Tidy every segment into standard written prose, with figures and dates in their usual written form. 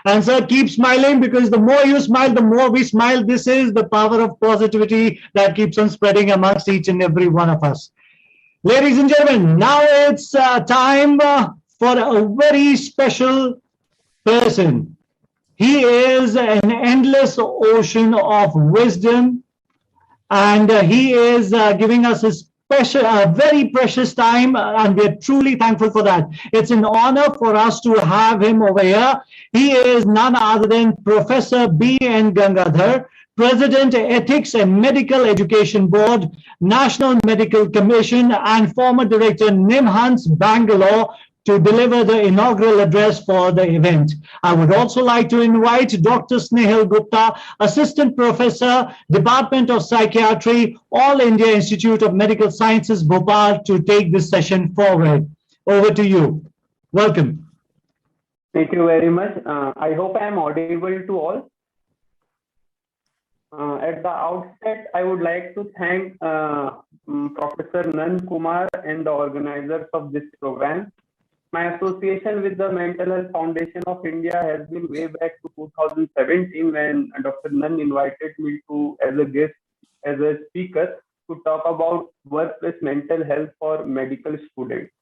And sir, keep smiling, because the more you smile, the more we smile. This is the power of positivity that keeps on spreading amongst each and every one of us. Ladies and gentlemen, now it's time for a very special person. He is an endless ocean of wisdom, and he is giving us his special, very precious time, and we're truly thankful for that. It's an honor for us to have him over here. He is none other than Professor B.N. Gangadhar, President, Ethics and Medical Education Board, National Medical Commission, and former Director, NIMHANS, Bangalore, to deliver the inaugural address for the event. I would also like to invite Dr. Snehal Gupta, Assistant Professor, Department of Psychiatry, All India Institute of Medical Sciences, Bhopal, to take this session forward. Over to you. Welcome. Thank you very much. I hope I am audible to all. At the outset, I would like to thank Professor Nand Kumar and the organizers of this program. My association with the Mental Health Foundation of India has been way back to 2017, when Dr. Nand invited me to as a guest, as a speaker, to talk about workplace mental health for medical students.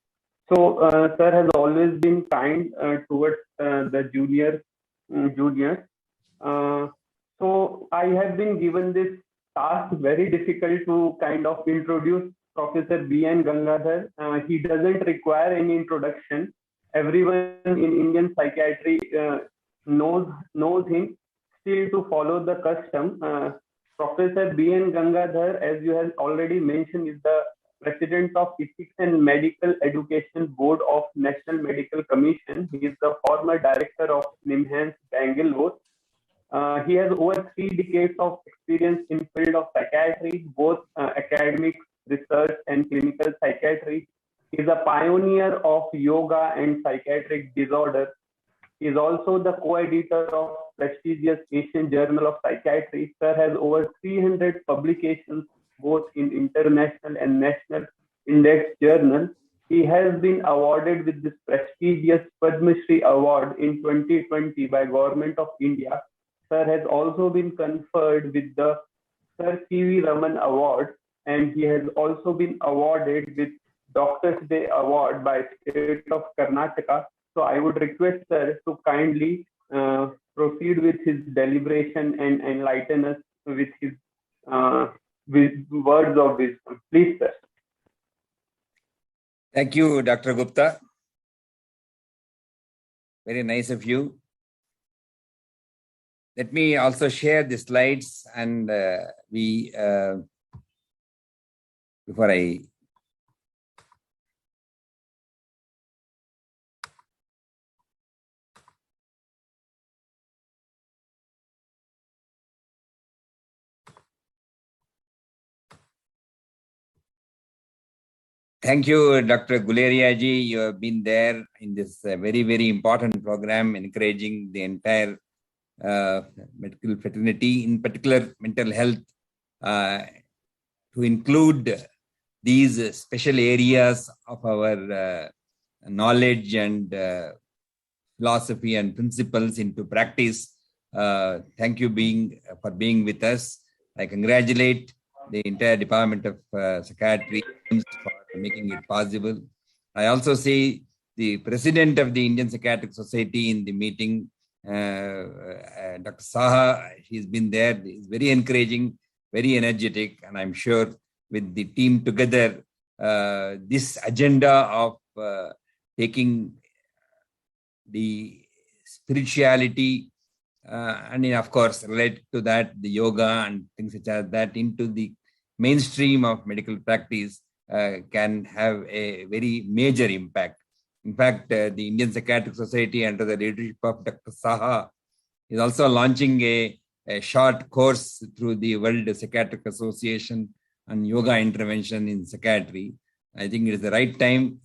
So, sir has always been kind towards the juniors. So I have been given this task, very difficult, to kind of introduce Professor B.N. Gangadhar. He doesn't require any introduction. Everyone in Indian psychiatry knows him. Still, to follow the custom, Professor B.N. Gangadhar, as you have already mentioned, is the President of Ethics and Medical Education Board of National Medical Commission. He is the former Director of NIMHANS, Bangalore. He has over 3 decades of experience in field of psychiatry, both academic, research, and clinical psychiatry. He is a pioneer of yoga and psychiatric disorder. He is also the co-editor of prestigious Asian Journal of Psychiatry. Sir has over 300 publications, both in international and national index journals. He has been awarded with this prestigious Padma Shri Award in 2020 by Government of India. Sir has also been conferred with the Sir C.V. Raman Award, and he has also been awarded with Doctor's Day Award by State of Karnataka. So I would request Sir to kindly proceed with his deliberation and enlighten us with his words of wisdom. Please, Sir. Thank you, Dr. Gupta. Very nice of you. Let me also share the slides, and before I thank you, Dr. Guleria ji. You have been there in this very, very important program, encouraging the entire medical fraternity, in particular mental health, to include these special areas of our knowledge and philosophy and principles into practice. Thank you for being with us. I congratulate the entire Department of Psychiatry for making it possible. I also see the President of the Indian Psychiatric Society in the meeting, Dr. Saha. He's been there. He's very encouraging, very energetic, and I'm sure with the team together, this agenda of taking the spirituality and of course related to that the yoga and things such as that into the mainstream of medical practice can have a very major impact. In fact, the Indian Psychiatric Society, under the leadership of Dr. Saha, is also launching a short course through the World Psychiatric Association on yoga intervention in psychiatry. I think it is the right time,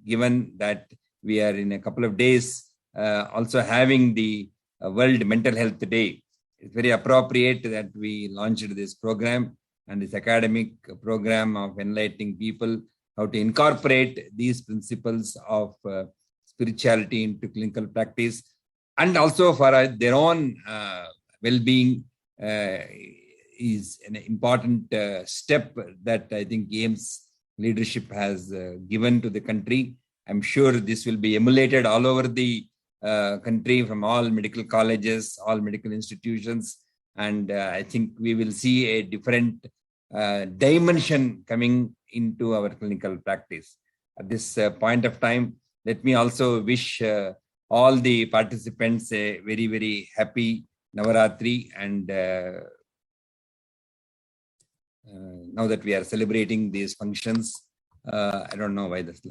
given that we are in a couple of days also having the World Mental Health Day. It's very appropriate that we launched this program and this academic program of enlightening people how to incorporate these principles of spirituality into clinical practice. and also for their own well-being is an important step that I think AIIMS leadership has given to the country. I'm sure this will be emulated all over the country from all medical colleges, all medical institutions. And I think we will see a different dimension coming into our clinical practice. At this point of time, let me also wish all the participants a very, very happy Navaratri. And now that we are celebrating these functions, I don't know why this,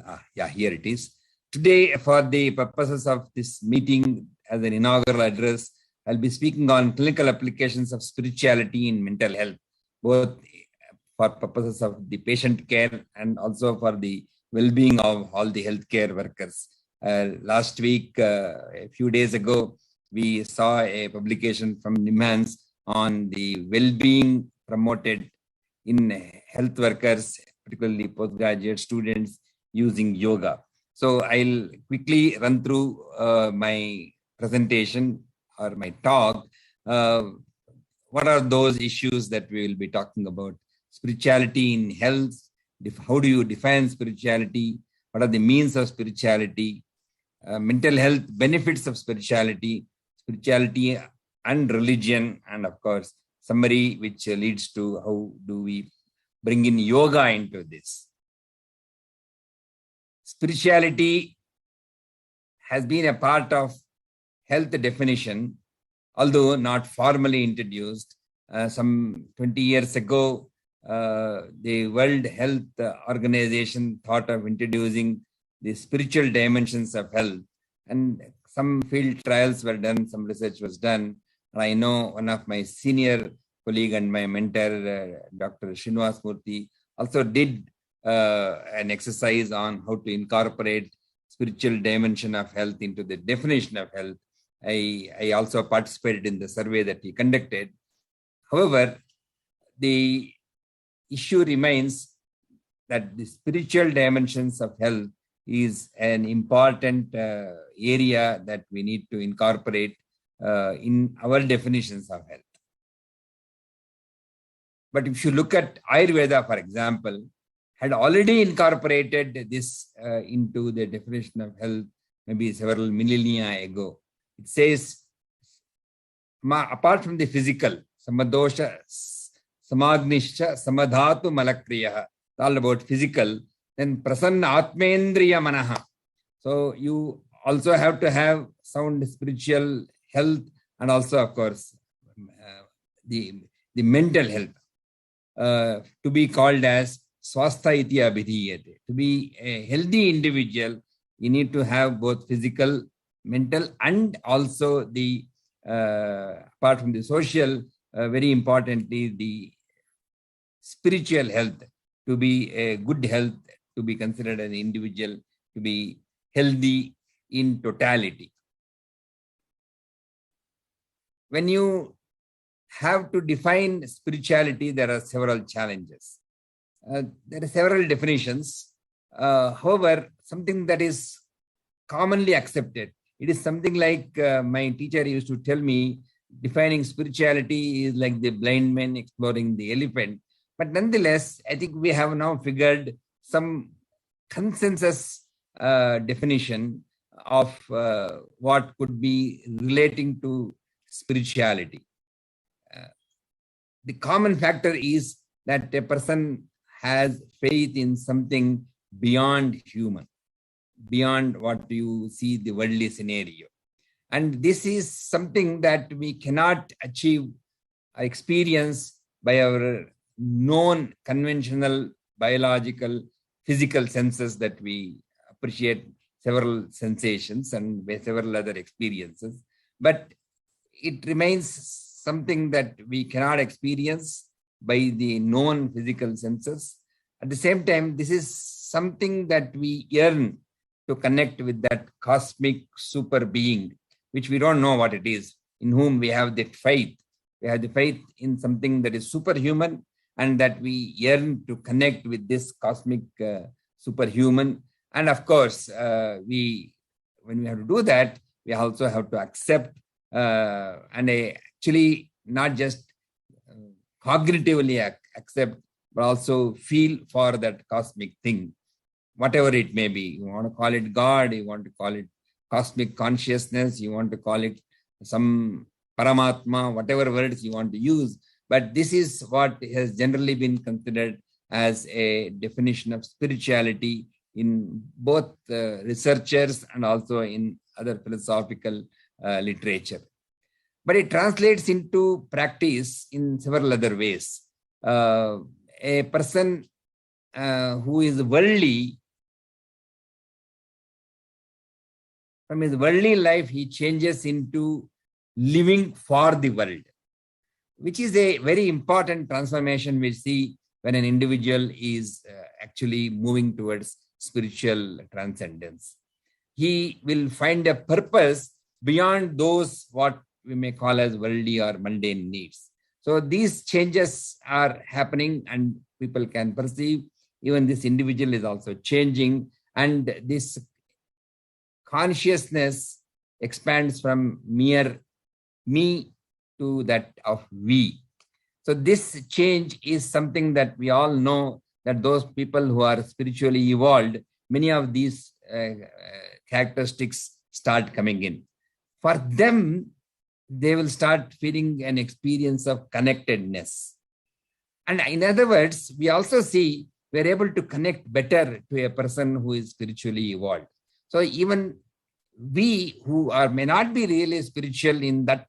here it is. Today, for the purposes of this meeting as an inaugural address, I'll be speaking on clinical applications of spirituality in mental health, both for purposes of the patient care and also for the well-being of all the healthcare workers. Last week, a few days ago, we saw a publication from NIMHANS on the well-being promoted in health workers, particularly postgraduate students using yoga. So I'll quickly run through my presentation or my talk. What are those issues that we will be talking about? Spirituality in health. How do you define spirituality? What are the means of spirituality? Mental health benefits of spirituality, spirituality and religion, and of course, summary which leads to how do we bring in yoga into this. Spirituality has been a part of health definition, although not formally introduced. Some 20 years ago, the World Health Organization thought of introducing the spiritual dimensions of health, and some field trials were done, some research was done. And I know one of my senior colleague and my mentor, Dr. Srinivas Murthy, also did an exercise on how to incorporate spiritual dimension of health into the definition of health. I also participated in the survey that he conducted. However, the issue remains that the spiritual dimensions of health is an important area that we need to incorporate in our definitions of health. But if you look at Ayurveda, for example, had already incorporated this into the definition of health maybe several millennia ago. It says, apart from the physical, samadosha, samagnisha, samadhatu malakriya, all about physical, then prasanna atmendriya manaha. So you also have to have sound spiritual health and also, of course, the mental health to be called as swastha iti abhidhiyate. To be a healthy individual, you need to have both physical, mental, and also the apart from the social, very importantly, the spiritual health. To be a good health, to be considered an individual, to be healthy in totality. When you have to define spirituality, there are several challenges. There are several definitions. However, something that is commonly accepted, it is something like my teacher used to tell me, defining spirituality is like the blind man exploring the elephant. But nonetheless, I think we have now figured some consensus definition of what could be relating to spirituality. The common factor is that a person has faith in something beyond human, beyond what you see the worldly scenario. And this is something that we cannot achieve or experience by our known conventional biological physical senses that we appreciate several sensations and several other experiences. But it remains something that we cannot experience by the known physical senses. At the same time, this is something that we yearn to connect with that cosmic super being, which we don't know what it is, in whom we have the faith. We have the faith in something that is superhuman, and that we yearn to connect with this cosmic superhuman. And of course, when we have to do that, we also have to accept and actually not just cognitively accept, but also feel for that cosmic thing, whatever it may be. You want to call it God, you want to call it cosmic consciousness, you want to call it some Paramatma, whatever words you want to use. But this is what has generally been considered as a definition of spirituality in both researchers and also in other philosophical literature. But it translates into practice in several other ways. A person who is worldly, from his worldly life, he changes into living for the world, which is a very important transformation we see when an individual is actually moving towards spiritual transcendence. He will find a purpose beyond those what we may call as worldly or mundane needs. So these changes are happening and people can perceive even this individual is also changing, and this consciousness expands from mere me to that of we. So this change is something that we all know, that those people who are spiritually evolved, many of these characteristics start coming in. For them, they will start feeling an experience of connectedness. And in other words, we also see we're able to connect better to a person who is spiritually evolved. So even we who are may not be really spiritual in that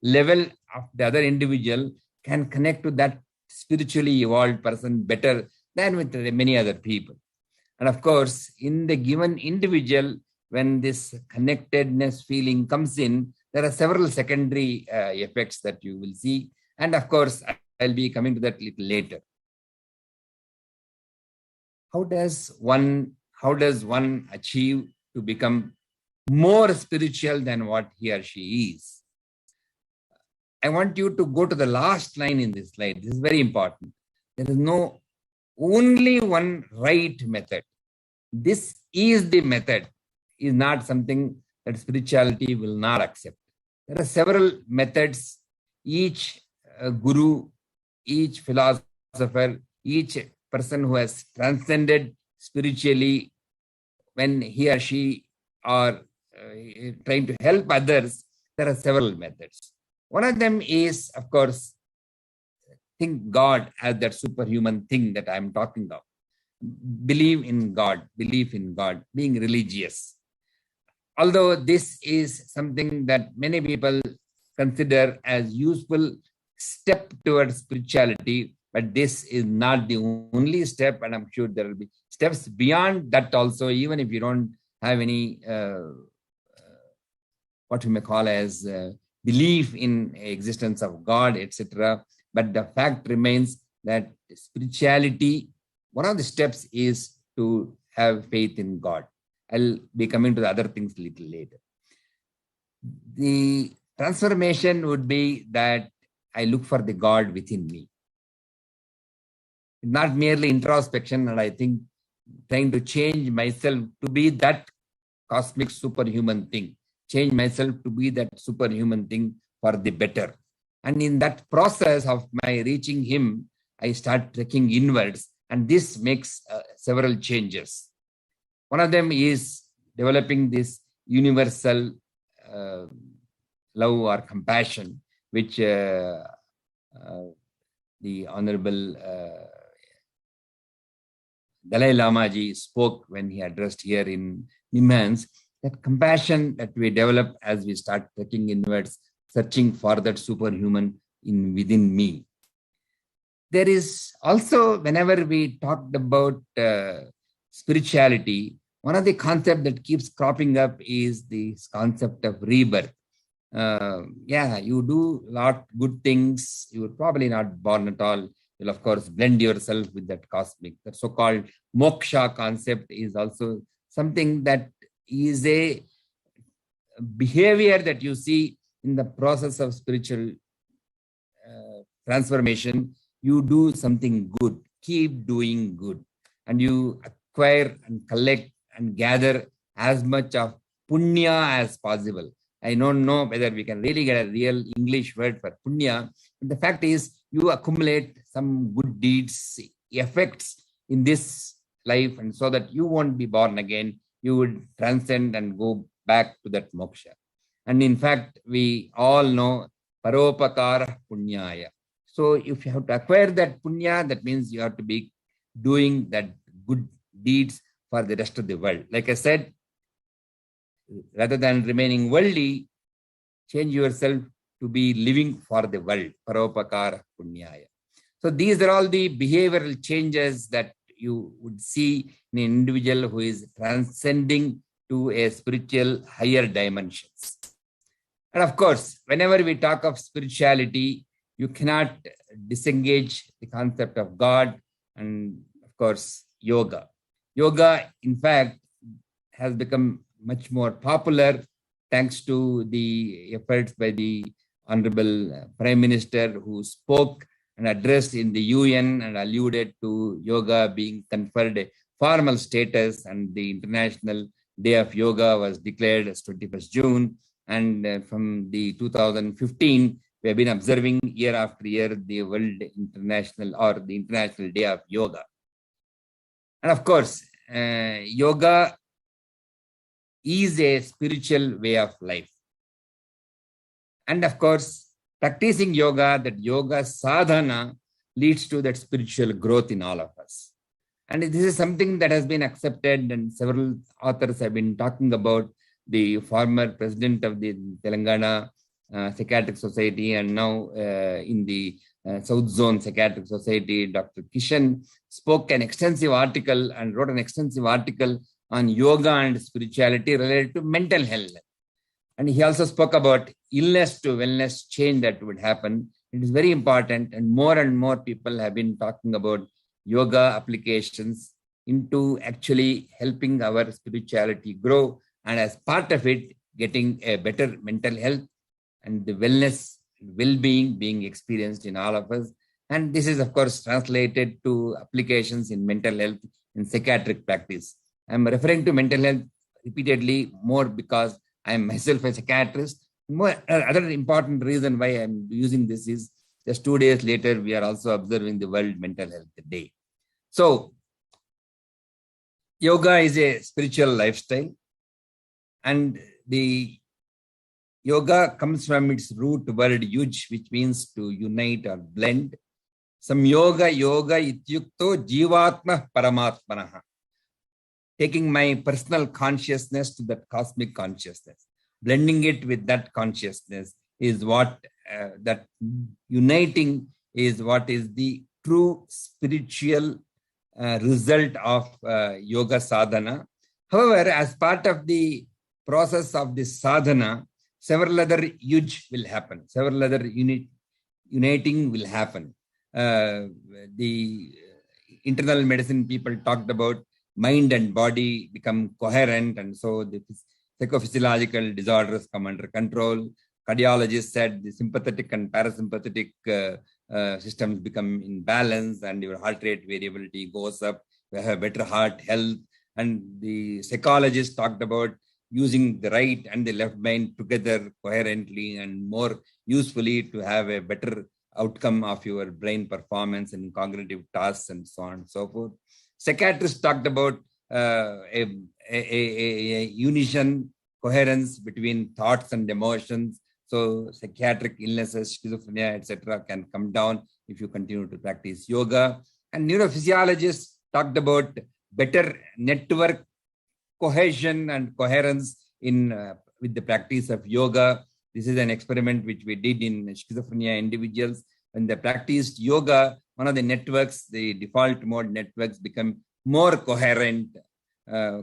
level of the other individual can connect to that spiritually evolved person better than with many other people. And of course, in the given individual, when this connectedness feeling comes in, there are several secondary effects that you will see. And of course, I'll be coming to that a little later. How does one achieve to become more spiritual than what he or she is? I want you to go to the last line in this slide. This is very important. There is no only one right method. This is the method, is not something that spirituality will not accept. There are several methods. Each guru, each philosopher, each person who has transcended spiritually, when he or she are trying to help others, there are several methods. One of them is, of course, think God as that superhuman thing that I'm talking of. Believe in God, belief in God, being religious. Although this is something that many people consider as useful step towards spirituality, but this is not the only step, and I'm sure there will be steps beyond that also, even if you don't have any what we may call as belief in existence of God, etc. But the fact remains that spirituality, one of the steps is to have faith in God. I'll be coming to the other things a little later. The transformation would be that I look for the God within me. Not merely introspection, and I think trying to change myself to be that cosmic superhuman thing, change myself to be that superhuman thing for the better. And in that process of my reaching him, I start trekking inwards, and this makes several changes. One of them is developing this universal love or compassion, which the Honorable Dalai Lama ji spoke when he addressed here in Nimhans, that compassion that we develop as we start trekking inwards, searching for that superhuman within me. There is also, whenever we talked about spirituality, one of the concepts that keeps cropping up is this concept of rebirth. You do a lot good things. You were probably not born at all. You'll, of course, blend yourself with that cosmic. The so-called moksha concept is also something that is a behavior that you see in the process of spiritual transformation. You do something good, keep doing good, and you acquire and collect and gather as much of punya as possible. I don't know whether we can really get a real English word for punya. But the fact is, you accumulate some good deeds, effects in this life, and so that you won't be born again, you would transcend and go back to that moksha. And in fact, we all know paropakara punyaya. So if you have to acquire that punya, that means you have to be doing that good deeds for the rest of the world. Like I said, rather than remaining worldly, change yourself to be living for the world. Paropakara punyaya. So these are all the behavioral changes that you would see in an individual who is transcending to a spiritual higher dimensions. And of course, whenever we talk of spirituality, you cannot disengage the concept of God and, of course, yoga. Yoga, in fact, has become much more popular thanks to the efforts by the Honorable Prime Minister, who spoke and addressed in the UN and alluded to yoga being conferred a formal status, and the International Day of Yoga was declared as 21st June. And from the 2015, we have been observing year after year the World International or the International Day of Yoga. And of course, yoga is a spiritual way of life. And of course, practicing yoga, that yoga sadhana leads to that spiritual growth in all of us. And this is something that has been accepted, and several authors have been talking about. The former president of the Telangana Psychiatric Society, and now in the South Zone Psychiatric Society, Dr. Kishan spoke an extensive article and wrote an extensive article on yoga and spirituality related to mental health. And he also spoke about illness to wellness change that would happen. It is very important, and more people have been talking about yoga applications into actually helping our spirituality grow, and as part of it, getting a better mental health and the wellness, well-being being experienced in all of us. And this is, of course, translated to applications in mental health in psychiatric practice. I'm referring to mental health repeatedly more because I am myself a psychiatrist. Other important reason why I'm using this is just 2 days later, we are also observing the World Mental Health Day. So yoga is a spiritual lifestyle, and the yoga comes from its root word yuj, which means to unite or blend. Samyoga yoga ityukto jivatma paramatmanaha. Taking my personal consciousness to that cosmic consciousness, blending it with that consciousness is what, that uniting is what is the true spiritual result of yoga sadhana. However, as part of the process of this sadhana, several other yuj will happen, several other uniting will happen. The internal medicine people talked about mind and body become coherent, and so the psychophysiological disorders come under control. Cardiologists said the sympathetic and parasympathetic systems become in balance, and your heart rate variability goes up. You have better heart health. And the psychologists talked about using the right and the left brain together coherently and more usefully to have a better outcome of your brain performance and cognitive tasks and so on and so forth. Psychiatrists talked about a unison, coherence between thoughts and emotions. So psychiatric illnesses, schizophrenia, etc., can come down if you continue to practice yoga. And neurophysiologists talked about better network cohesion and coherence in with the practice of yoga. This is an experiment which we did in schizophrenia individuals. When they practiced yoga, one of the networks, the default mode networks, become more coherent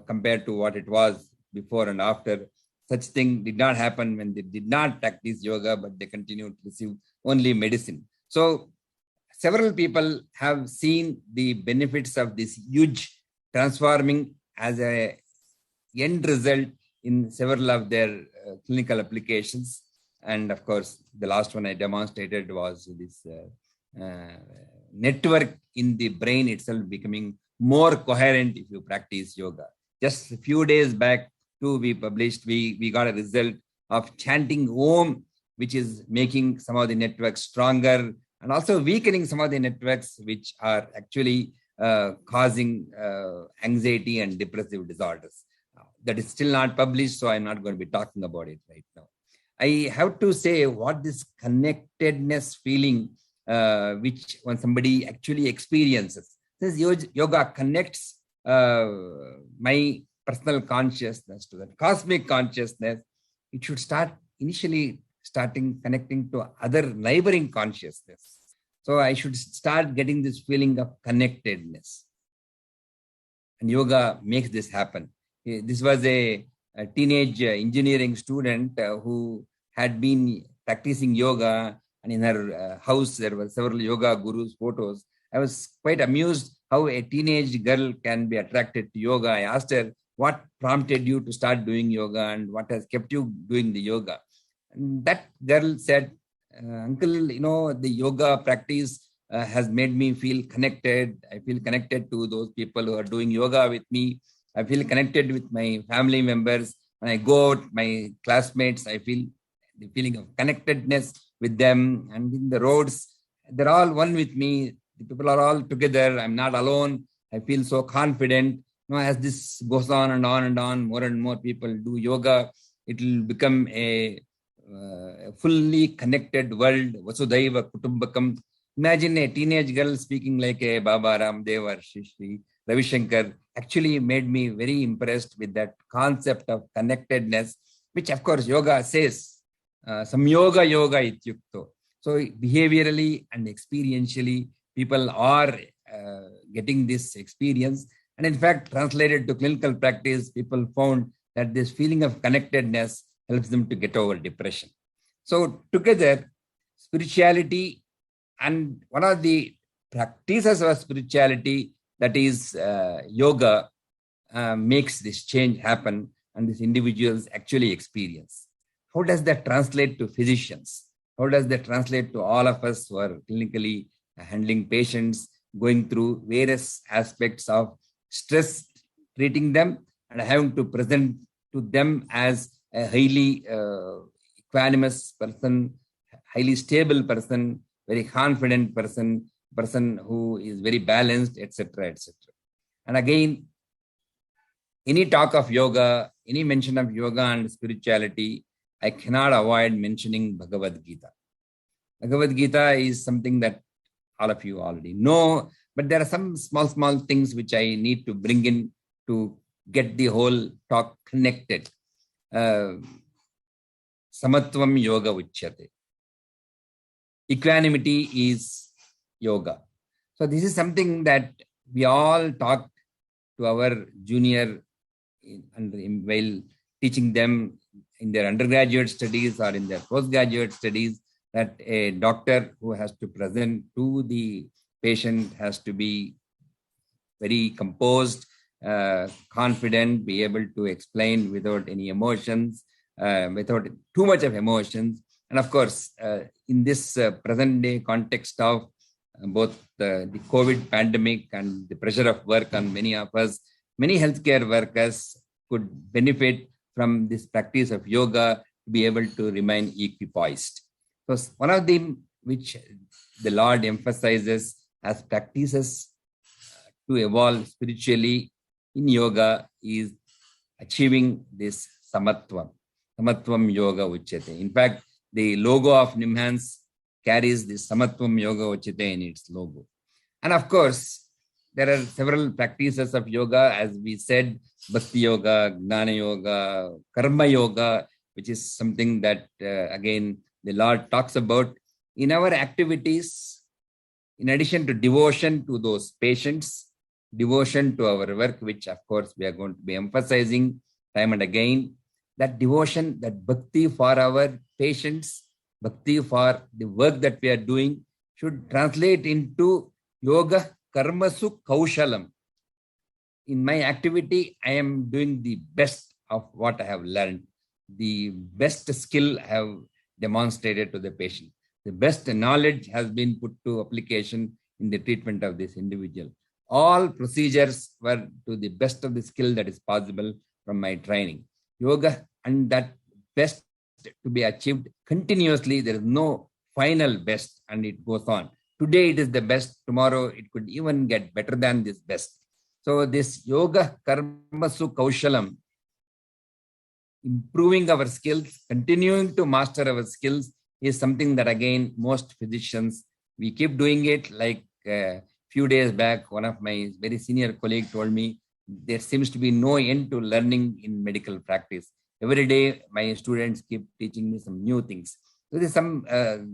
compared to what it was before and after. Such thing did not happen when they did not practice yoga, but they continued to receive only medicine. So several people have seen the benefits of this huge transforming as a end result in several of their clinical applications. And of course, the last one I demonstrated was this network in the brain itself becoming more coherent if you practice yoga. Just a few days back, too, we published, we got a result of chanting Om, which is making some of the networks stronger and also weakening some of the networks which are actually causing anxiety and depressive disorders. That is still not published, so I'm not going to be talking about it right now. I have to say what this connectedness feeling, which when somebody actually experiences, this yoga connects my personal consciousness to that cosmic consciousness. It should start initially connecting to other neighboring consciousness. So I should start getting this feeling of connectedness. And yoga makes this happen. This was a teenage engineering student who had been practicing yoga, and in her house there were several yoga gurus' photos. I was quite amused how a teenage girl can be attracted to yoga. I asked her, what prompted you to start doing yoga and what has kept you doing the yoga? And that girl said, Uncle, the yoga practice has made me feel connected. I feel connected to those people who are doing yoga with me. I feel connected with my family members. When I go out, my classmates, I feel the feeling of connectedness with them. And in the roads, they're all one with me. The people are all together. I'm not alone. I feel so confident. As this goes on and on and on, more and more people do yoga, it will become a fully connected world. Vasudhaiva Kutumbakam. Imagine a teenage girl speaking like a Baba Ramdev or Shri Ravi Shankar. Actually made me very impressed with that concept of connectedness, which of course yoga says, samyoga yoga ityukto. So behaviorally and experientially, people are getting this experience. And in fact, translated to clinical practice, people found that this feeling of connectedness helps them to get over depression. So together, spirituality and one of the practices of spirituality, that is yoga, makes this change happen and these individuals actually experience. How does that translate to physicians? How does that translate to all of us who are clinically handling patients, going through various aspects of stress, treating them and having to present to them as a highly equanimous person, highly stable person, very confident person who is very balanced, etc., etc. And again, any talk of yoga, any mention of yoga and spirituality, I cannot avoid mentioning Bhagavad Gita. Bhagavad Gita is something that all of you already know, but there are some small things which I need to bring in to get the whole talk connected. Samatvam yoga uchyate. Equanimity is yoga. So this is something that we all talk to our junior while teaching them in their undergraduate studies or in their postgraduate studies, that a doctor who has to present to the patient has to be very composed, confident, be able to explain without any emotions, without too much of emotions. And of course, in this present day context of both the COVID pandemic and the pressure of work on many of us, many healthcare workers could benefit from this practice of yoga to be able to remain equipoised. So one of them which the Lord emphasizes as practices to evolve spiritually in yoga is achieving this samatvam. Samatvam yoga uchyate. In fact, the logo of NIMHANS carries this samatvam yoga uchyate in its logo. And of course, there are several practices of yoga, as we said, bhakti yoga, gnana yoga, karma yoga, which is something that, again, the Lord talks about in our activities. In addition to devotion to those patients, devotion to our work, which of course we are going to be emphasizing time and again, that devotion, that bhakti for our patients, bhakti for the work that we are doing should translate into yoga karmasu kaushalam. In my activity, I am doing the best of what I have learned, the best skill I have demonstrated to the patient. The best knowledge has been put to application in the treatment of this individual. All procedures were to the best of the skill that is possible from my training. Yoga and that best to be achieved continuously. There is no final best, and it goes on. Today it is the best, tomorrow it could even get better than this best. So this yoga karmasu kaushalam, improving our skills, continuing to master our skills, is something that again most physicians, we keep doing it. Like a few days back, one of my very senior colleagues told me there seems to be no end to learning in medical practice. Every day my students keep teaching me some new things. So there's some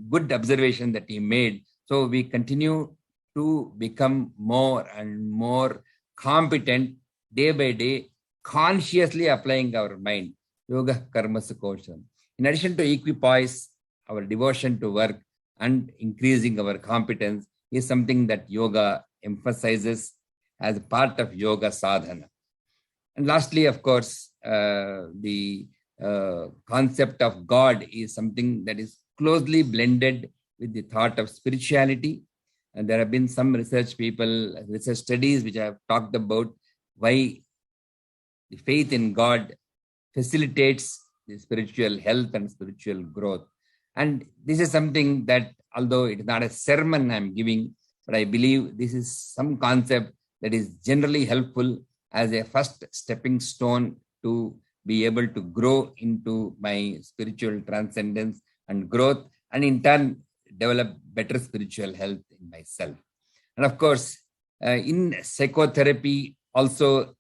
good observation that he made. So we continue to become more and more competent day by day, consciously applying our mind. Yoga karmasu kaushalam. In addition to equipoise, our devotion to work and increasing our competence is something that yoga emphasizes as part of yoga sadhana. And lastly, of course, the concept of God is something that is closely blended with the thought of spirituality. And there have been some research studies which have talked about why the faith in God facilitates the spiritual health and spiritual growth. And this is something that, although it is not a sermon I'm giving, but I believe this is some concept that is generally helpful as a first stepping stone to be able to grow into my spiritual transcendence and growth, and in turn develop better spiritual health in myself. And of course, in psychotherapy also,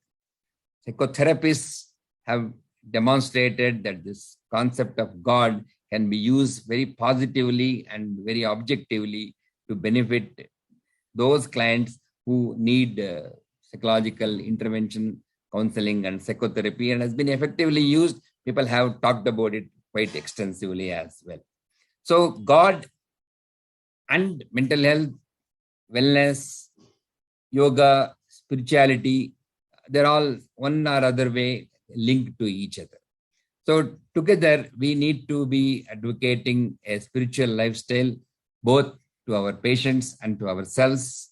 psychotherapists have demonstrated that this concept of God can be used very positively and very objectively to benefit those clients who need psychological intervention, counseling, and psychotherapy, and has been effectively used. People have talked about it quite extensively as well. So God and mental health, wellness, yoga, spirituality, they're all one or other way linked to each other. So together, we need to be advocating a spiritual lifestyle, both to our patients and to ourselves,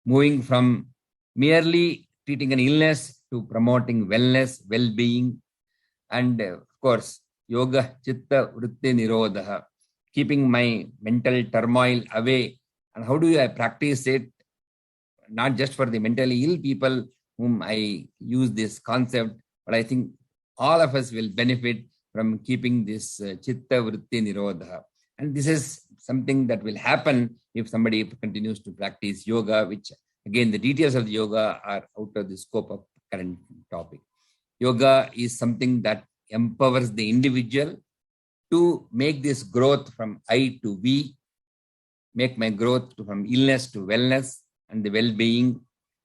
moving from merely treating an illness to promoting wellness, well-being, and of course, yoga, chitta, vritti, nirodha, keeping my mental turmoil away. And how do I practice it? Not just for the mentally ill people whom I use this concept, but I think all of us will benefit from keeping this chitta, vritti, nirodha. And this is something that will happen if somebody continues to practice yoga, which again, the details of the yoga are out of the scope of current topic. Yoga is something that empowers the individual to make this growth from I to we, make my growth from illness to wellness and the well-being,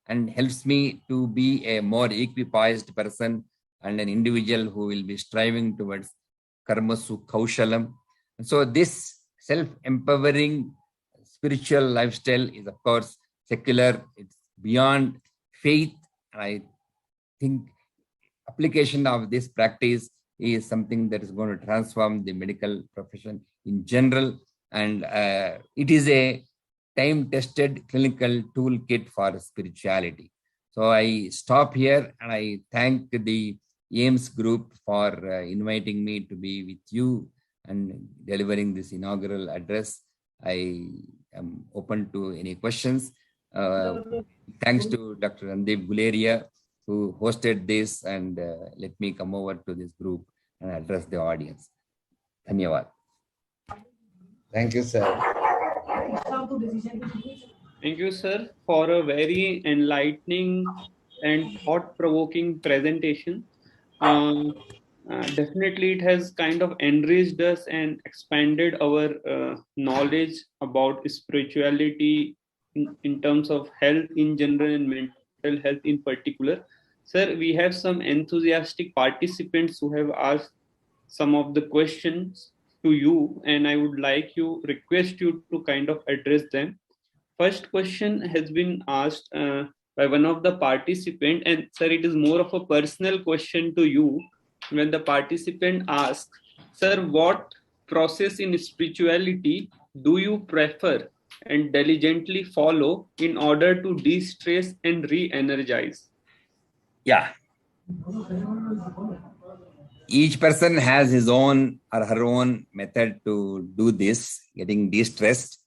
and helps me to be a more equipoised person and an individual who will be striving towards karmasu kaushalam. And so this self-empowering spiritual lifestyle is, of course, secular. It's beyond faith. And I think application of this practice is something that is going to transform the medical profession in general. And it is a time-tested clinical toolkit for spirituality. So I stop here and I thank the AIMS group for inviting me to be with you and delivering this inaugural address. I am open to any questions. Thanks to Dr. Randeep Guleria, who hosted this and let me come over to this group and address the audience. Dhanyavad. Thank you, sir. Thank you, sir, for a very enlightening and thought-provoking presentation. Definitely, it has kind of enriched us and expanded our knowledge about spirituality in terms of health in general and mental health in particular. Sir, we have some enthusiastic participants who have asked some of the questions to you, and I would request you to kind of address them. First question has been asked by one of the participants, and sir, it is more of a personal question to you. When the participant asks, sir, what process in spirituality do you prefer and diligently follow in order to de-stress and re-energize? Yeah. each person has his own or her own method to do this, getting de-stressed.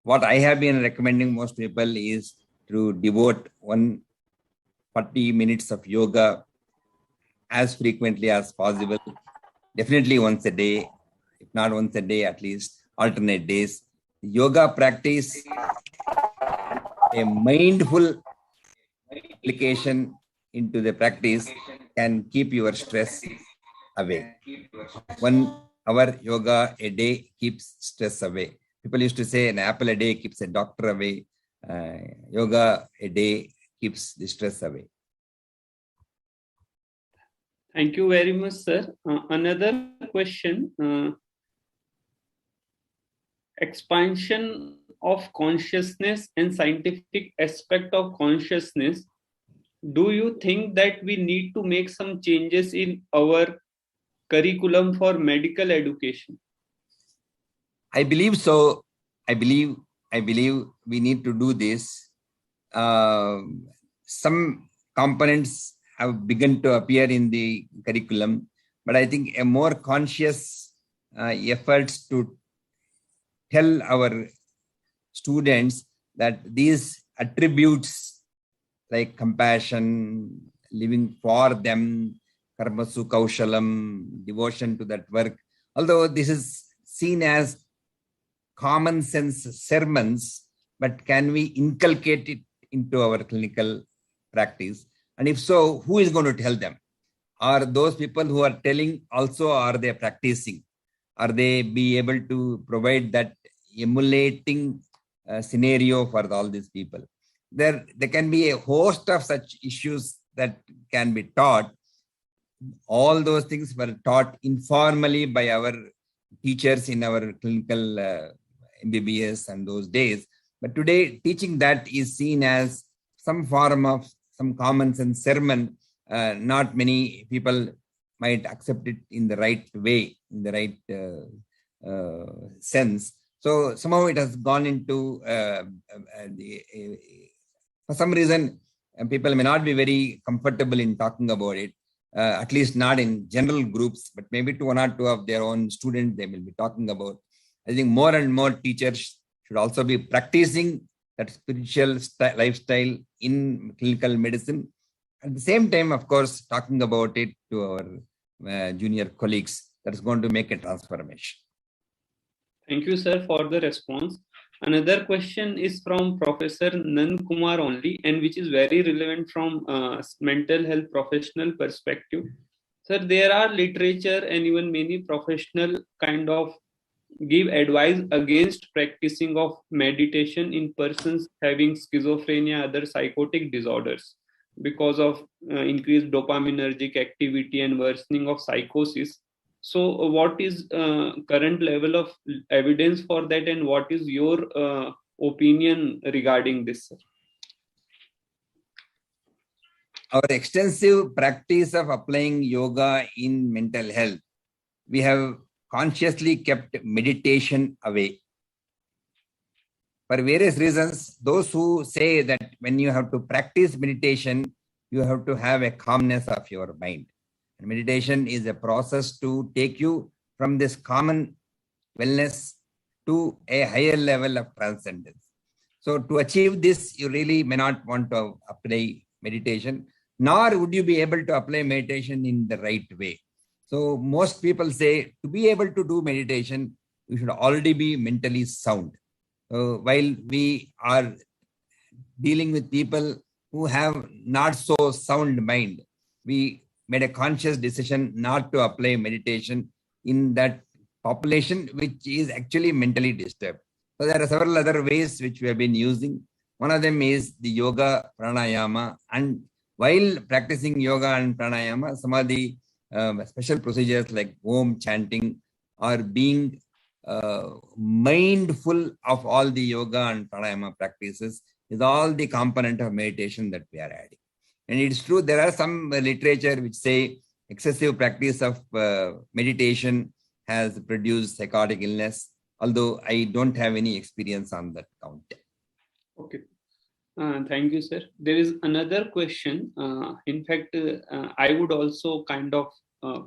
What I have been recommending most people is to devote 140 minutes of yoga as frequently as possible, definitely once a day, if not once a day, at least alternate days. Yoga practice, a mindful application into the practice can keep your stress away. 1 hour yoga a day keeps stress away. People used to say an apple a day keeps a doctor away. Yoga a day keeps the stress away. Thank you very much, sir. Another question. Expansion of consciousness and scientific aspect of consciousness. Do you think that we need to make some changes in our curriculum for medical education? I believe so. I believe we need to do this. Some components have begun to appear in the curriculum, but I think a more conscious efforts to tell our students that these attributes like compassion, living for them, karmasu kaushalam, devotion to that work, although this is seen as common sense sermons, but can we inculcate it into our clinical practice? And if so, who is going to tell them? Are those people who are telling also, are they practicing? Are they be able to provide that emulating scenario for all these people? There can be a host of such issues that can be taught. All those things were taught informally by our teachers in our clinical MBBS and those days. But today, teaching that is seen as some form of some common sense sermon. Not many people might accept it in the right way, in the right sense. So somehow it has gone into, for some reason, people may not be very comfortable in talking about it, at least not in general groups, but maybe to 1 or 2 of their own students, they will be talking about. I think more and more teachers should also be practicing that spiritual lifestyle in clinical medicine. At the same time, of course, talking about it to our junior colleagues, that is going to make a transformation. Thank you, sir, for the response. Another question is from Professor Nan Kumar only, and which is very relevant from mental health professional perspective. Sir, there are literature and even many professional kind of give advice against practicing of meditation in persons having schizophrenia, other psychotic disorders, because of increased dopaminergic activity and worsening of psychosis. So what is current level of evidence for that, and what is your opinion regarding this, sir? Our extensive practice of applying yoga in mental health, we have consciously kept meditation away. For various reasons, those who say that when you have to practice meditation, you have to have a calmness of your mind. And meditation is a process to take you from this common wellness to a higher level of transcendence. So to achieve this, you really may not want to apply meditation, nor would you be able to apply meditation in the right way. So most people say to be able to do meditation, you should already be mentally sound. While we are dealing with people who have not so sound mind, we made a conscious decision not to apply meditation in that population which is actually mentally disturbed. So there are several other ways which we have been using. One of them is the yoga, pranayama, and while practicing yoga and pranayama, some of the special procedures like Om chanting or being mindful of all the yoga and pranayama practices is all the component of meditation that we are adding. And it's true, there are some literature which say excessive practice of meditation has produced psychotic illness, although I don't have any experience on that count. Okay. Thank you, sir. There is another question. In fact, I would also kind of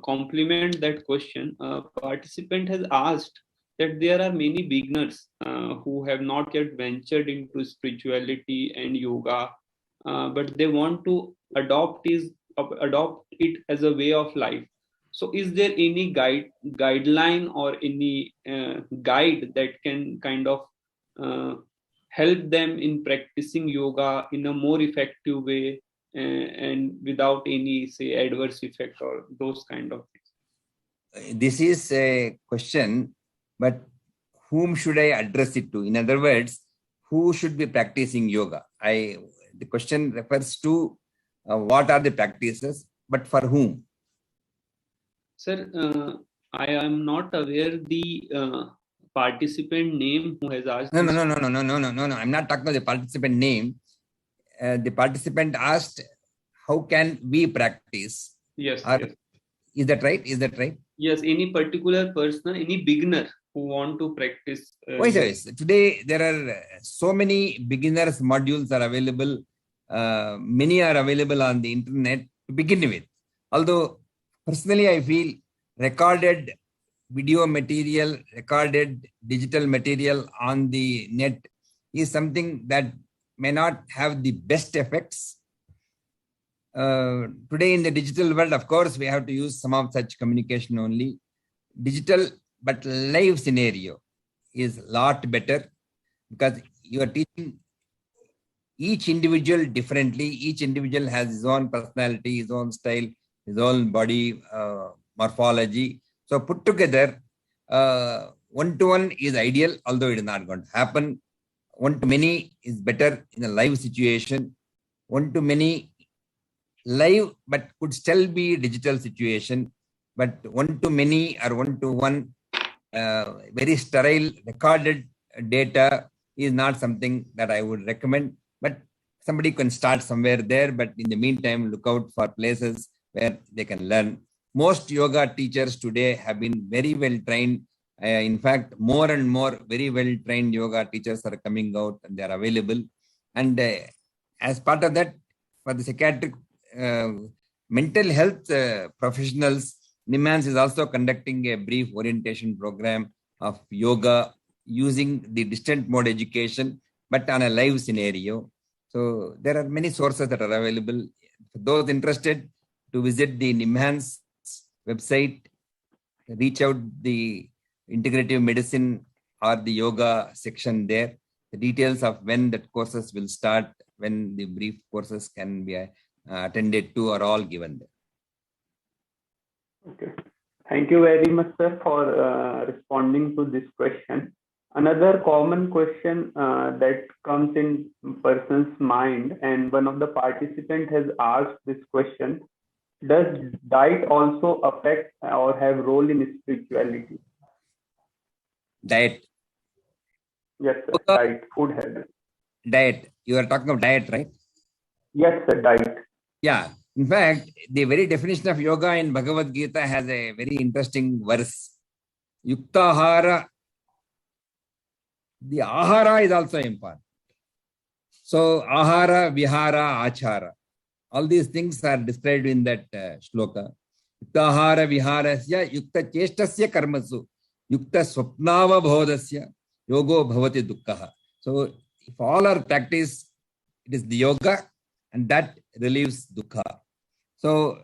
complement that question, participant has asked that there are many beginners who have not yet ventured into spirituality and yoga, but they want to adopt it as a way of life. So, is there any guideline or any guide that can kind of help them in practicing yoga in a more effective way and without any, say, adverse effect or those kind of things? This is a question, but whom should I address it to? In other words, who should be practicing yoga? The question refers to what are the practices, but for whom? Sir, I am not aware the participant name who has asked. No. I'm not talking about the participant name. The participant asked, how can we practice? Yes, yes. Is that right? Yes, any particular person, any beginner who want to practice. Yes. Today, there are so many beginners modules are available. Many are available on the internet to begin with. Although, personally, I feel recorded video material, recorded digital material on the net is something that may not have the best effects. Today in the digital world, of course, we have to use some of such communication only. Digital but live scenario is a lot better because you are teaching each individual differently. Each individual has his own personality, his own style, his own body morphology. So put together, one-to-one is ideal, although it is not going to happen. One-to-many is better in a live situation. One-to-many live, but could still be digital situation. But one-to-many or one-to-one, very sterile recorded data is not something that I would recommend. But somebody can start somewhere there. But in the meantime, look out for places where they can learn. Most yoga teachers today have been very well trained. In fact, more and more very well trained yoga teachers are coming out and they are available. And as part of that, for the psychiatric mental health professionals, NIMHANS is also conducting a brief orientation program of yoga using the distant mode education, but on a live scenario. So there are many sources that are available. For those interested to visit the NIMHANS website, reach out the integrative medicine or the yoga section there. The details of when that courses will start, when the brief courses can be attended to are all given there. Okay. Thank you very much, sir, for responding to this question. Another common question that comes in person's mind, and one of the participants has asked this question: does diet also affect or have role in spirituality? Diet. Yes, sir. Diet, food habit. Diet. You are talking of diet, right? Yes, sir. Diet. Yeah. In fact, the very definition of yoga in Bhagavad Gita has a very interesting verse. Yuktahara. The ahara is also important. So, ahara, vihara, achara. All these things are described in that shloka. Yuktahara viharasya yukta cheshtasya karmasu yukta swapnava bhodasya yogo bhavati dukkha. So, if all are practiced, it is the yoga and that relieves dukkha. So,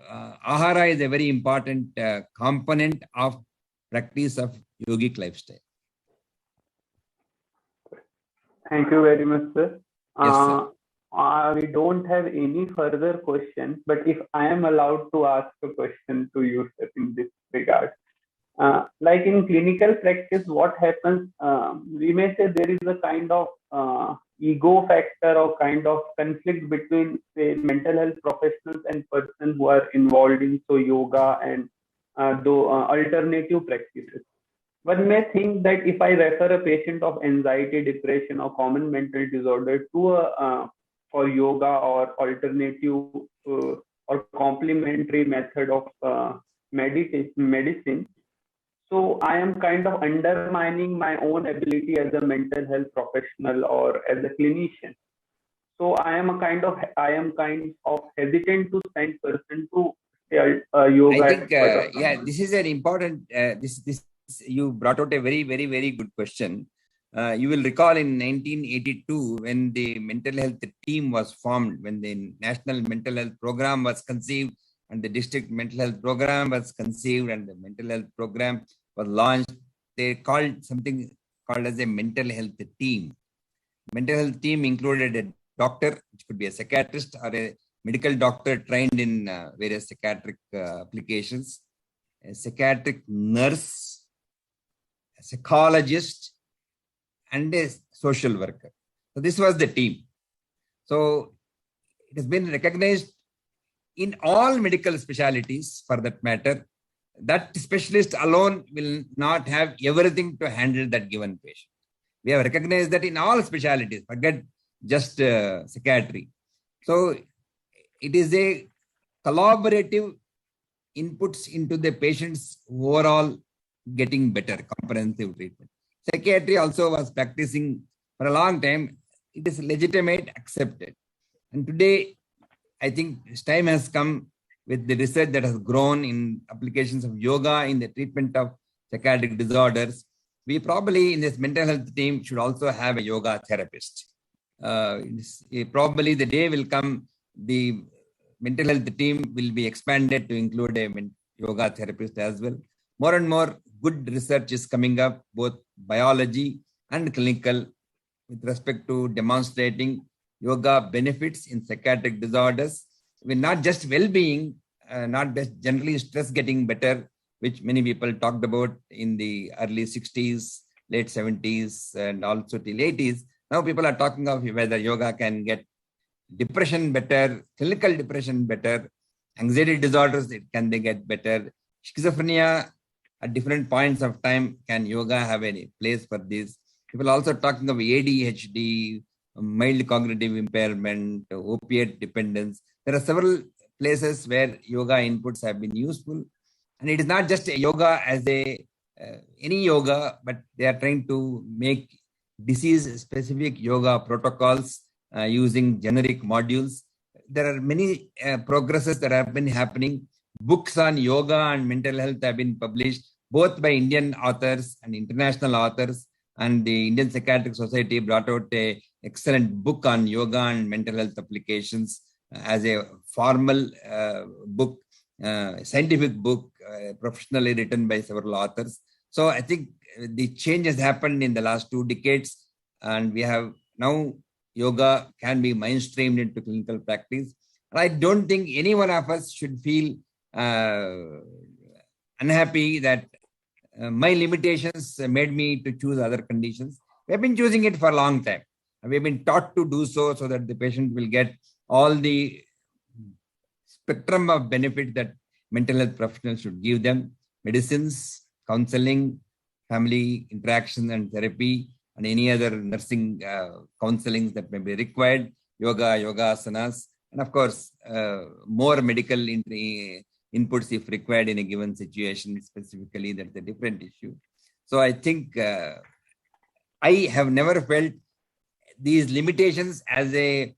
ahara is a very important component of practice of yogic lifestyle. Thank you very much, sir. Yes, sir. We don't have any further questions, but if I am allowed to ask a question to you, sir, in this regard. Like in clinical practice, what happens, we may say there is a kind of ego factor or kind of conflict between, say, mental health professionals and persons who are involved in yoga and alternative practices. One may think that if I refer a patient of anxiety, depression, or common mental disorder to for yoga or alternative or complementary method of medicine, so I am kind of undermining my own ability as a mental health professional or as a clinician. So I am kind of hesitant to send person to a yoga I think, expert? this is an important, this you brought out a very, very, very good question. You will recall in 1982 when the mental health team was formed, when the National Mental Health Program was conceived and the district mental health program was conceived and the mental health program was launched, they called something called as a mental health team. Mental health team included a doctor, which could be a psychiatrist or a medical doctor trained in various psychiatric applications, a psychiatric nurse, a psychologist, and a social worker. So this was the team. So it has been recognized in all medical specialties, for that matter, that specialist alone will not have everything to handle that given patient. We have recognized that in all specialties, forget just psychiatry. So it is a collaborative inputs into the patient's overall getting better, comprehensive treatment. Psychiatry also was practicing for a long time. It is legitimate, accepted. And today, I think time has come with the research that has grown in applications of yoga in the treatment of psychiatric disorders. We probably in this mental health team should also have a yoga therapist. Probably the day will come, the mental health team will be expanded to include a yoga therapist as well. More and more good research is coming up, both biology and clinical, with respect to demonstrating yoga benefits in psychiatric disorders. With not just well-being, not just generally stress getting better, which many people talked about in the early 60s, late 70s, and also till 80s. Now people are talking of whether yoga can get depression better, clinical depression better, anxiety disorders, can they get better, schizophrenia at different points of time, can yoga have any place for this? People are also talking of ADHD, mild cognitive impairment, opiate dependence. There are several places where yoga inputs have been useful. And it is not just a yoga as any yoga, but they are trying to make disease-specific yoga protocols using generic modules. There are many progresses that have been happening. Books on yoga and mental health have been published, both by Indian authors and international authors. And the Indian Psychiatric Society brought out an excellent book on yoga and mental health applications as a formal book, scientific book, professionally written by several authors. So I think the change has happened in the last 2 decades, and we have now yoga can be mainstreamed into clinical practice. And I don't think any one of us should feel unhappy that my limitations made me to choose other conditions. We have been choosing it for a long time. We have been taught to do so that the patient will get all the spectrum of benefit that mental health professionals should give them: medicines, counseling, family interaction and therapy, and any other nursing counseling that may be required, yoga, yoga asanas, and of course, more medical inputs if required in a given situation. Specifically, that's a different issue. So I think I have never felt these limitations as a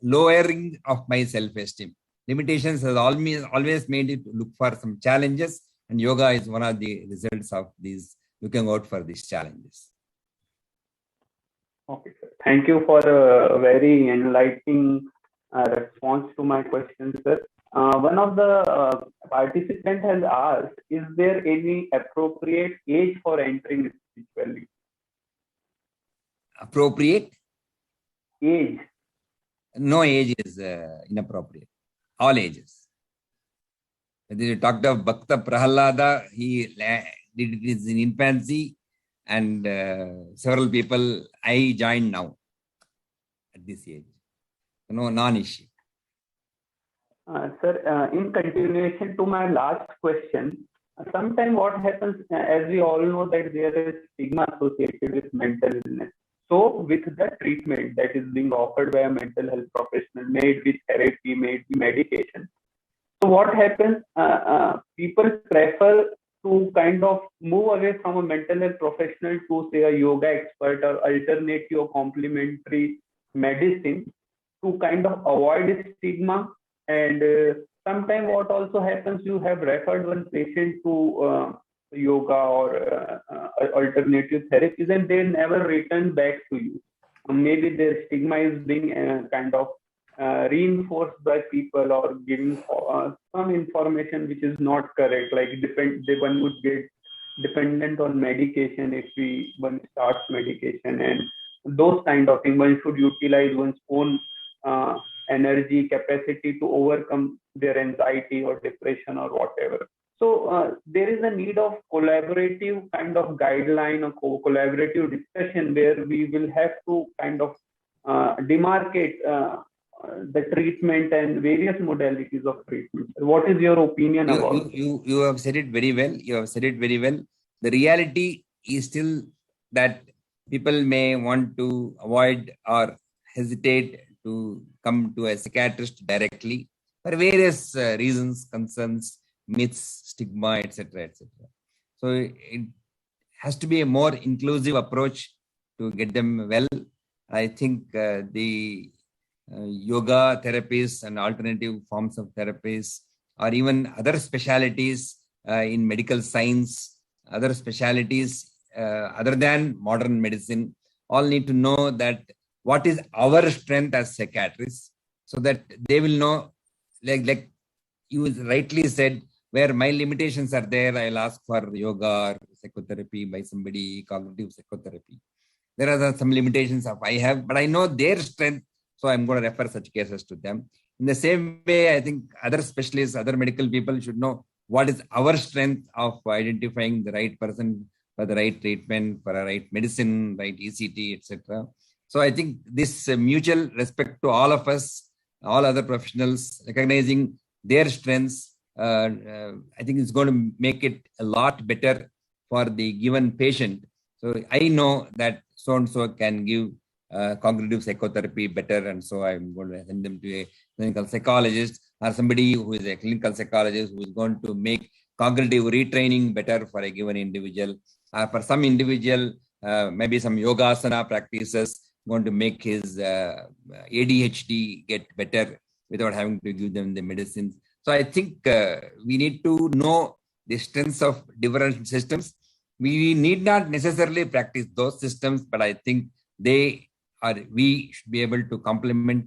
lowering of my self-esteem. Limitations has always made it look for some challenges, and yoga is one of the results of these, looking out for these challenges. Okay, sir. Thank you for a very enlightening response to my question, sir. One of the participants has asked, is there any appropriate age for entering spirituality? Appropriate? Age? No age is inappropriate. All ages. When you talked of Bhakta Prahalada, he did it in infancy, and several people I joined now at this age. No, non-issue. Sir, in continuation to my last question, sometimes what happens, as we all know that there is stigma associated with mental illness. So with the treatment that is being offered by a mental health professional, made with therapy, made with medication. So what happens, people prefer to kind of move away from a mental health professional to say a yoga expert or alternative or complementary medicine to kind of avoid stigma. And sometimes what also happens, you have referred one patient to yoga or alternative therapies, and they never return back to you. Maybe their stigma is being kind of reinforced by people, or giving some information which is not correct. Like one would get dependent on medication if one starts medication, and those kind of things. One should utilize one's own energy capacity to overcome their anxiety or depression or whatever. So there is a need of collaborative kind of guideline or collaborative discussion, where we will have to kind of demarcate the treatment and various modalities of treatment. What is your opinion about it? You have said it very well. You have said it very well. The reality is still that people may want to avoid or hesitate to come to a psychiatrist directly for various reasons, concerns, myths, stigma, etc., etc. So it has to be a more inclusive approach to get them well. I think the yoga therapies and alternative forms of therapies, or even other specialities in medical science, other specialities other than modern medicine, all need to know that what is our strength as psychiatrists, so that they will know, like you rightly said, where my limitations are there, I'll ask for yoga or psychotherapy by somebody, cognitive psychotherapy. There are some limitations of I have, but I know their strength, so I'm going to refer such cases to them. In the same way, I think other specialists, other medical people should know what is our strength of identifying the right person for the right treatment, for a right medicine, right ECT, etc. So I think this mutual respect to all of us, all other professionals, recognizing their strengths, I think it's going to make it a lot better for the given patient. So I know that so-and-so can give cognitive psychotherapy better, and so I'm going to send them to a clinical psychologist, or somebody who is a clinical psychologist who is going to make cognitive retraining better for a given individual. For some individual, maybe some yogasana practices going to make his ADHD get better without having to give them the medicines. So I think we need to know the strengths of different systems. We need not necessarily practice those systems, but I think we should be able to complement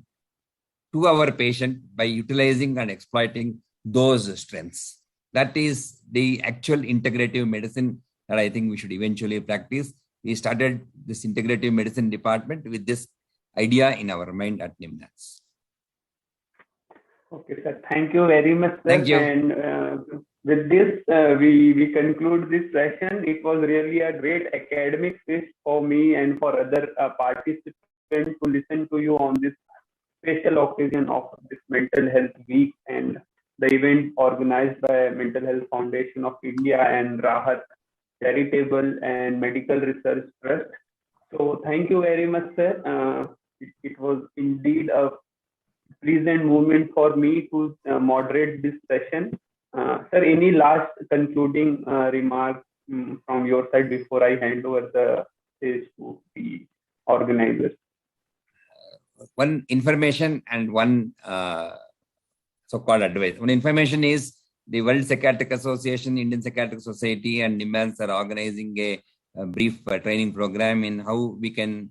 to our patient by utilizing and exploiting those strengths. That is the actual integrative medicine that I think we should eventually practice. We started this integrative medicine department with this idea in our mind at Nimnads. Okay, sir. Thank you very much, sir. Thank you. And with this, we conclude this session. It was really a great academic feast for me and for other participants to listen to you on this special occasion of this Mental Health Week and the event organized by Mental Health Foundation of India and Rahat Charitable and Medical Research Trust. So thank you very much, sir. It was indeed a pleasant moment for me to moderate this session. Sir, any last concluding remarks from your side before I hand over the stage to the organizers? One information and one so-called advice. One information is the World Psychiatric Association, Indian Psychiatric Society, and NIMHANS are organizing a brief training program in how we can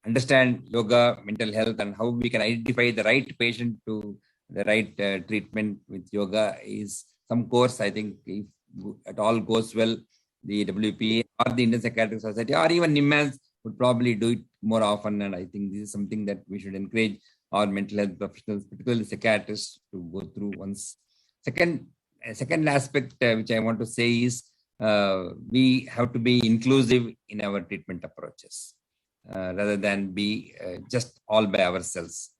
understand yoga, mental health, and how we can identify the right patient to the right treatment with yoga. Is some course, I think, if it all goes well, the WPA or the Indian Psychiatric Society or even NIMHANS would probably do it more often. And I think this is something that we should encourage our mental health professionals, particularly psychiatrists, to go through once. Second aspect which I want to say is we have to be inclusive in our treatment approaches rather than be just all by ourselves.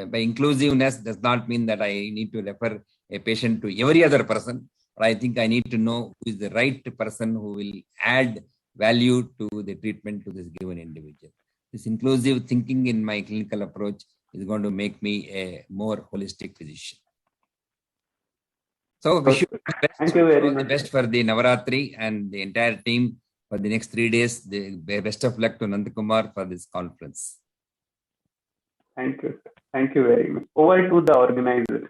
By inclusiveness does not mean that I need to refer a patient to every other person, but I think I need to know who is the right person who will add value to the treatment to this given individual. This inclusive thinking in my clinical approach is going to make me a more holistic physician. So wish you the best for the Navaratri and the entire team for the next 3 days. The best of luck to Nandakumar for this conference. Thank you. Thank you very much. Over to the organizers.